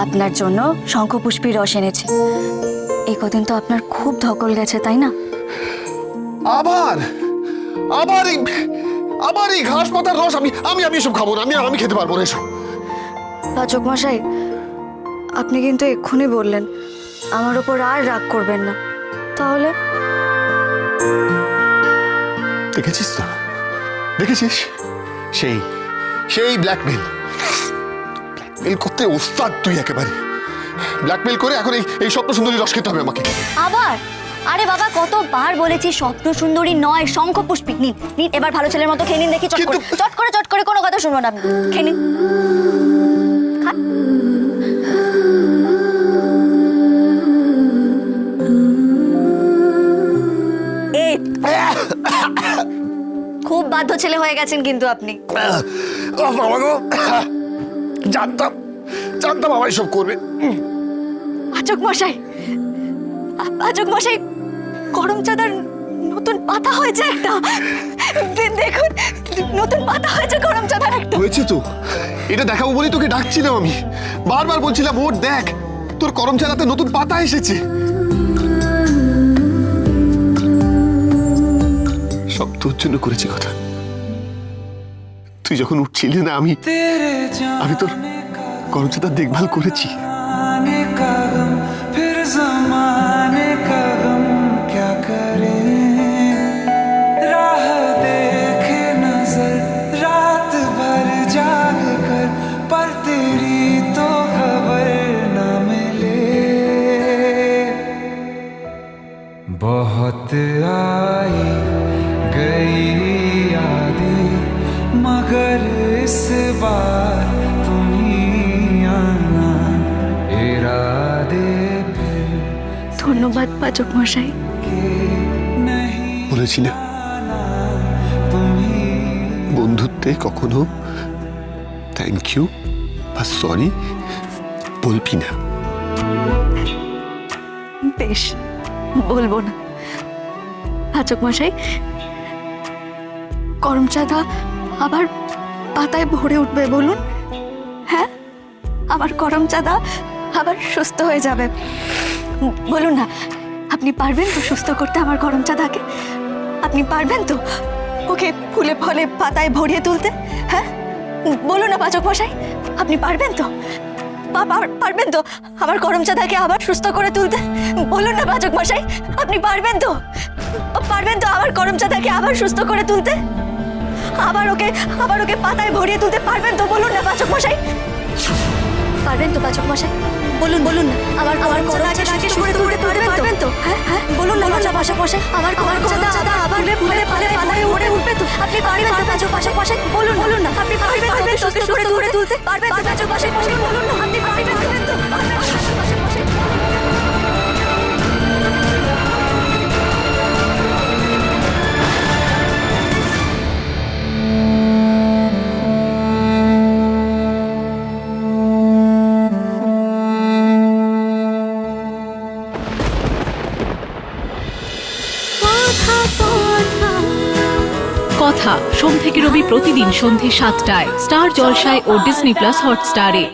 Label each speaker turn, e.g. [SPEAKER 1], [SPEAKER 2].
[SPEAKER 1] আপনার জন্য শঙ্খপুষ্পী রস এনেছি। এই কদিন তো আপনার খুব ধকল গেছে, তাই না?
[SPEAKER 2] আবার আবার এই আবার এই ঘাস পাতার রস আমি আমি আমি এসব খাবো না। আমি খেতে পারবো না এসব।
[SPEAKER 1] পাচক মশাই, আপনি কিন্তু এক্ষুনি বললেন আমার ওপর আর রাগ করবেন না, তাহলে?
[SPEAKER 2] দেখেছিস তো, দেখেছিস? সেই সেই ব্ল্যাকমেল করতে ওস্তাদ তুই একেবারে। ব্ল্যাকমেল করে এখন এই স্বপ্ন সুন্দরী রস খেতে হবে আমাকে।
[SPEAKER 3] আবার? আরে বাবা, কতবার বলেছি স্বপ্ন সুন্দরী নয়, শঙ্খপুষ্পী। নিন নিন, এবার ভালো ছেলের মতো খেয়ে নিন দেখি। চট করে কোনো কথা শুনবো না আপনি। খেয়ে নিন, খান। এই খুব বাধ্য ছেলে হয়ে গেছেন কিন্তু আপনি।
[SPEAKER 2] বাবা গো, জানতাম বাবা এসব করবে।
[SPEAKER 1] পাচক মশাই, গরম চাঁদার নতুন পাতা হয়েছে একটা। দেখুন, নতুন পাতা হয়েছে গরম চাঁদার একটা।
[SPEAKER 2] হয়েছে তো, এটা দেখাবো বলেই তোকে ডাকছিলাম আমি। বারবার বলছিলাম ওর দেখ, তোর করম চাঁদাতে নতুন পাতা এসেছে। সব তোর জন্য করেছি কথা। তুই যখন উঠছিলি না, আমি তোর করম চাঁদার দেখভাল করেছি।
[SPEAKER 4] बहुत आई गई यादें, मगर इस बार तुम ही आना, इरादे फिर
[SPEAKER 1] ধন্যবাদ পাচক মশাই।
[SPEAKER 4] नहीं
[SPEAKER 2] বলেছি না,
[SPEAKER 4] तुम ही
[SPEAKER 2] বন্ধুত্বে কখনো থ্যাংক ইউ বা সরি বলবি না।
[SPEAKER 1] বেশ, বলবো না। পাচক মশাই, করম চাঁদা আবার পাতায় ভরে উঠবে বলুন? হ্যাঁ, আমার করম চাঁদা আবার সুস্থ হয়ে যাবে বলুন না। আপনি পারবেন তো সুস্থ করতে আমার করম চাঁদাকে? আপনি পারবেন তো ওকে ফুলে ফলে পাতায় ভরিয়ে তুলতে? হ্যাঁ, বলুন না পাচক মশাই, আপনি পারবেন তো? পারবেন তো আমার করম চাঁদাকে আবার সুস্থ করে তুলতে? বলুন না পাচক মশাই, আপনি পারবেন তো? পারবেন তো আমার করম চাঁদাকে আবার সুস্থ করে তুলতে? আবার ওকে পাতায় ভরিয়ে তুলতে পারবেন তো? বলুন না পাচক মশাই, পারবেন তো পাচক মশাই? বলুন না, আমার করম চাঁদাকে সুস্থ করে তুলতে পারবেন তো? হ্যাঁ, বলুন না পাচক মশাই, আমার করম চাঁদা আবার ফুলে পাতায় ভরে উঠবে তো? আপনি পারবেন তো পাচক মশাই? বলুন না, আপনি পারবেন তো সুস্থ করে তুলতে? পারবেন তো পাচক মশাই? বলুন না, আপনি পারবেন তো?
[SPEAKER 5] কথা সোম থেকে রবি প্রতিদিন সন্ধে ৭টায় স্টার জলসায় ও ডিজনি প্লাস হটস্টারে।